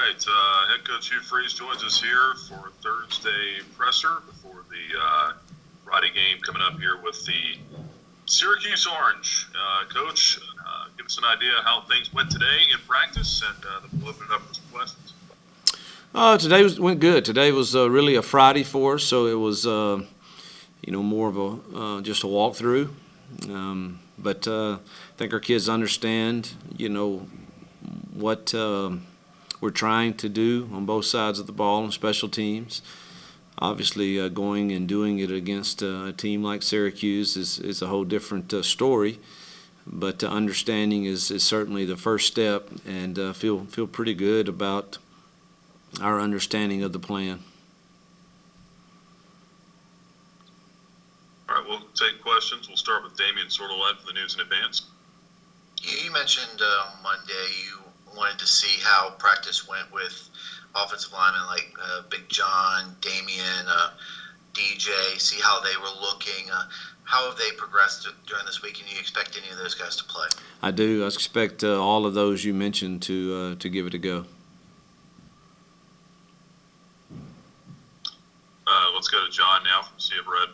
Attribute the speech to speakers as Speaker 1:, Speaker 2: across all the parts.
Speaker 1: right, head coach Hugh joins us here for Thursday presser before the Friday game coming up here with the Syracuse Orange. Coach, give us an idea how things went today in practice, and then we'll open it up for some questions.
Speaker 2: Today went good. Today was really a Friday for us, so it was more of a just a walkthrough. But I think our kids understand what we're trying to do on both sides of the ball and special teams. Obviously, going and doing it against a team like Syracuse is a whole different story. But understanding is certainly the first step, and feel pretty good about our understanding of the plan.
Speaker 1: All right, we'll take questions. We'll start with Damian Sordelette for the News in Advance.
Speaker 3: You mentioned on Monday you wanted to see how practice went with offensive linemen like Big John, Damian, DJ, see how they were looking. How have they progressed during this week, and do you expect any of those guys to play?
Speaker 2: I do. I expect all of those you mentioned to give it a go.
Speaker 1: Let's go to John now from Sea of Red.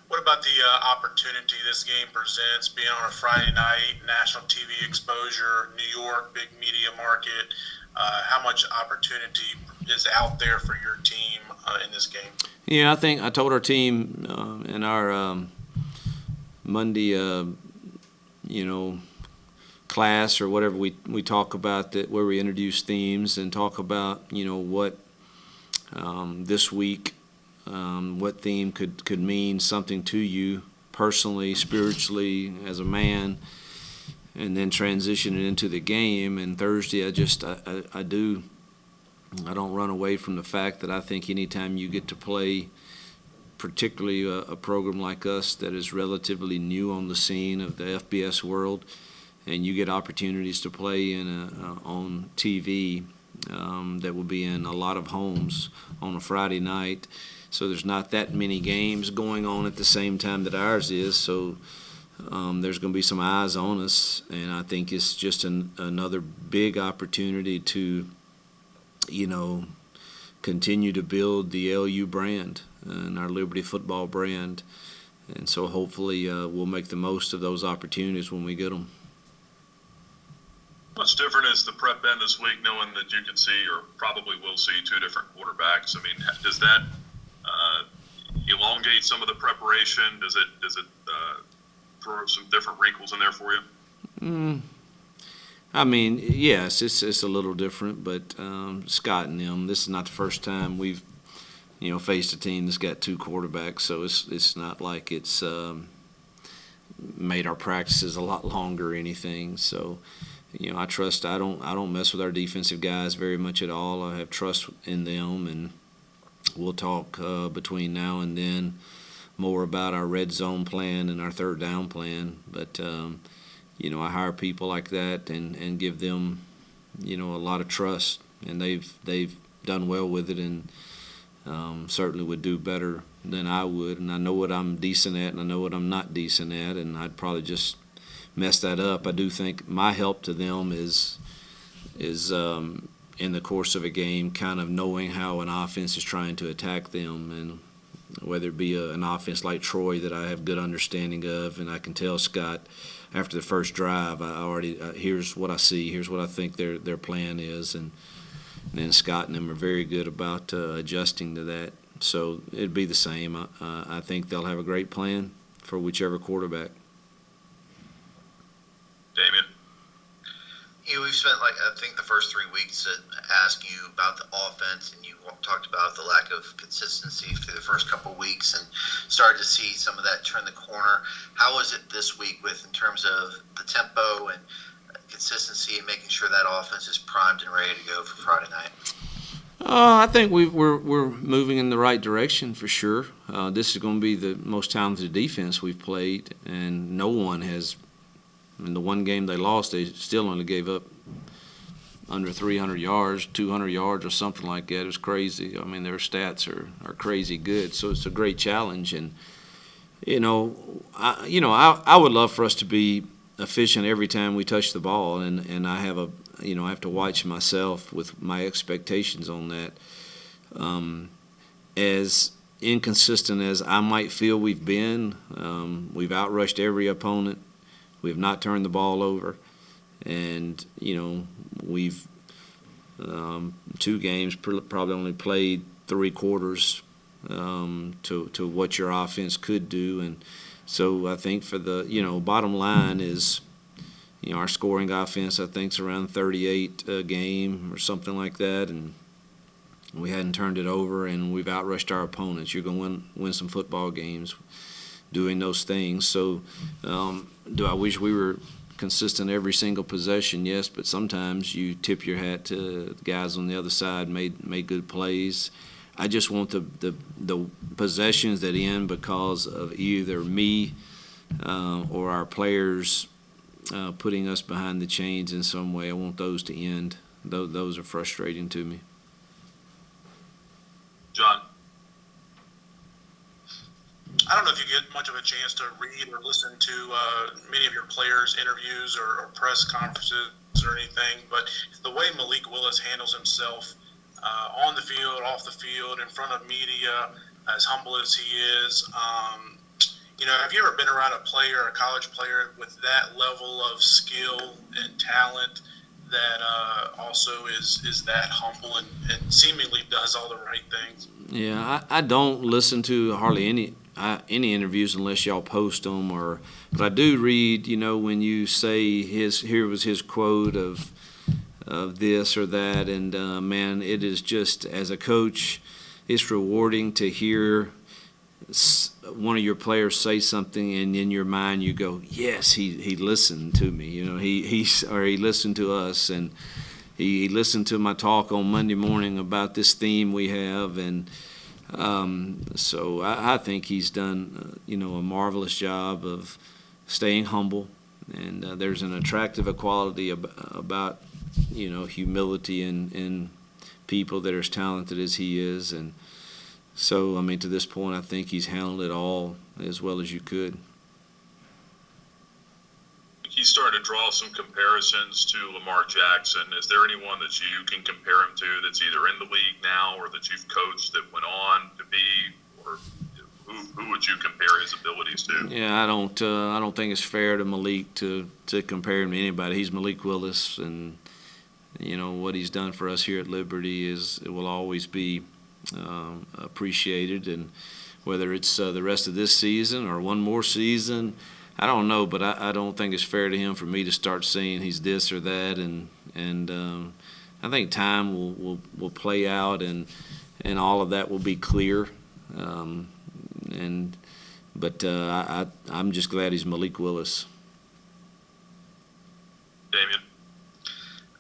Speaker 4: What about the opportunity this game presents, being on a Friday night, national TV exposure, New York, big media market? How much opportunity is out there for your team in this game?
Speaker 2: Yeah, I think I told our team in our Monday, class or whatever we talk about that, where we introduce themes and talk about what this week. What theme could mean something to you personally, spiritually, as a man, and then transition it into the game. And Thursday, I don't run away from the fact that I think anytime you get to play, particularly a program like us that is relatively new on the scene of the FBS world, and you get opportunities to play on TV that will be in a lot of homes on a Friday night. So there's not that many games going on at the same time that ours is. So there's going to be some eyes on us, and I think it's just another big opportunity to, continue to build the LU brand and our Liberty football brand. And so hopefully we'll make the most of those opportunities when we get them.
Speaker 1: Much different is the prep been this week, knowing that you can see or probably will see two different quarterbacks? I mean, does that elongate some of the preparation? Does it throw some different wrinkles in there for you?
Speaker 2: I mean, yes, it's a little different, but Scott and them, this is not the first time we've faced a team that's got two quarterbacks, so it's not like it's made our practices a lot longer or anything. So I trust. I don't mess with our defensive guys very much at all. I have trust in them, and we'll talk between now and then more about our red zone plan and our third down plan. But I hire people like that and give them a lot of trust, and they've done well with it, and certainly would do better than I would. And I know what I'm decent at, and I know what I'm not decent at, and I'd probably just mess that up. I do think my help to them is in the course of a game, kind of knowing how an offense is trying to attack them, and whether it be an offense like Troy that I have good understanding of, and I can tell Scott after the first drive, I already here's what I see, here's what I think their plan is, and then Scott and them are very good about adjusting to that. So it'd be the same. I think they'll have a great plan for whichever quarterback.
Speaker 1: Damian?
Speaker 3: We've spent, I think, the first 3 weeks asking you about the offense, and you talked about the lack of consistency through the first couple of weeks and started to see some of that turn the corner. How is it this week in terms of the tempo and consistency and making sure that offense is primed and ready to go for Friday night?
Speaker 2: I think we're moving in the right direction for sure. This is going to be the most talented defense we've played, and no one has. In the one game they lost, they still only gave up under 300 yards, 200 yards or something like that. It was crazy. I mean, their stats are crazy good. So it's a great challenge. And, I would love for us to be efficient every time we touch the ball, and I have I have to watch myself with my expectations on that. As inconsistent as I might feel we've been, we've outrushed every opponent. We have not turned the ball over, and we've 2 games probably only played 3 quarters to what your offense could do, and so I think for the bottom line is our scoring offense I think is around 38 a game or something like that, and we hadn't turned it over, and we've outrushed our opponents. You're going to win some football games doing those things. So do I wish we were consistent every single possession? Yes, but sometimes you tip your hat to the guys on the other side made good plays. I just want the possessions that end because of either me or our players putting us behind the chains in some way. I want those to end. Those are frustrating to me.
Speaker 1: John?
Speaker 4: I don't know if you get much of a chance to read or listen to many of your players' interviews or press conferences or anything, but the way Malik Willis handles himself on the field, off the field, in front of media, as humble as he is, have you ever been around a college player with that level of skill and talent that also is that humble and seemingly does all the right things?
Speaker 2: Yeah, I don't listen to hardly any interviews unless y'all post them, but I do read. When you say here was his quote of this or that, and man, it is just, as a coach, it's rewarding to hear one of your players say something, and in your mind you go, yes, he listened to me. He listened to us, and he listened to my talk on Monday morning about this theme we have, and so I think he's done a marvelous job of staying humble, and there's an attractive quality about humility in people that are as talented as he is, and so to this point I think he's handled it all as well as you could.
Speaker 1: He's starting to draw some comparisons to Lamar Jackson. Is there anyone that you can compare him to that's either in the league now or that you've coached that went on to be, or who would you compare his abilities to?
Speaker 2: Yeah, I don't think it's fair to Malik to compare him to anybody. He's Malik Willis, and what he's done for us here at Liberty it will always be appreciated, and whether it's the rest of this season or one more season, I don't know, but I don't think it's fair to him for me to start saying he's this or that, and I think time will play out, and all of that will be clear, but I'm just glad he's Malik Willis.
Speaker 1: Damien?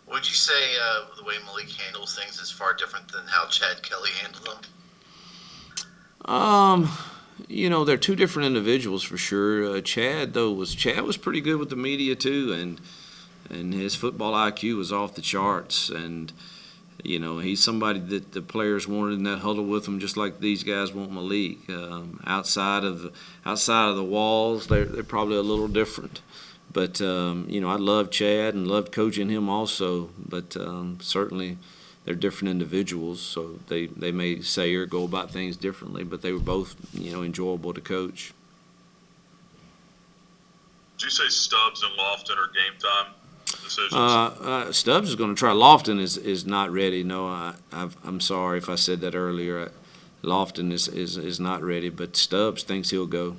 Speaker 3: Would you say the way Malik handles things is far different than how Chad Kelly handled them?
Speaker 2: They're 2 different individuals for sure. Chad was pretty good with the media too, and his football IQ was off the charts, and he's somebody that the players wanted in that huddle with him, just like these guys want Malik. Outside of the walls, they're probably a little different. But I love Chad and loved coaching him also. But certainly they're different individuals, so they may say or go about things differently. But they were both enjoyable to coach.
Speaker 1: Did you say Stubbs and Lofton are game time decisions?
Speaker 2: Stubbs is going to try. Lofton is not ready. No, I'm sorry if I said that earlier. Lofton is not ready, but Stubbs thinks he'll go.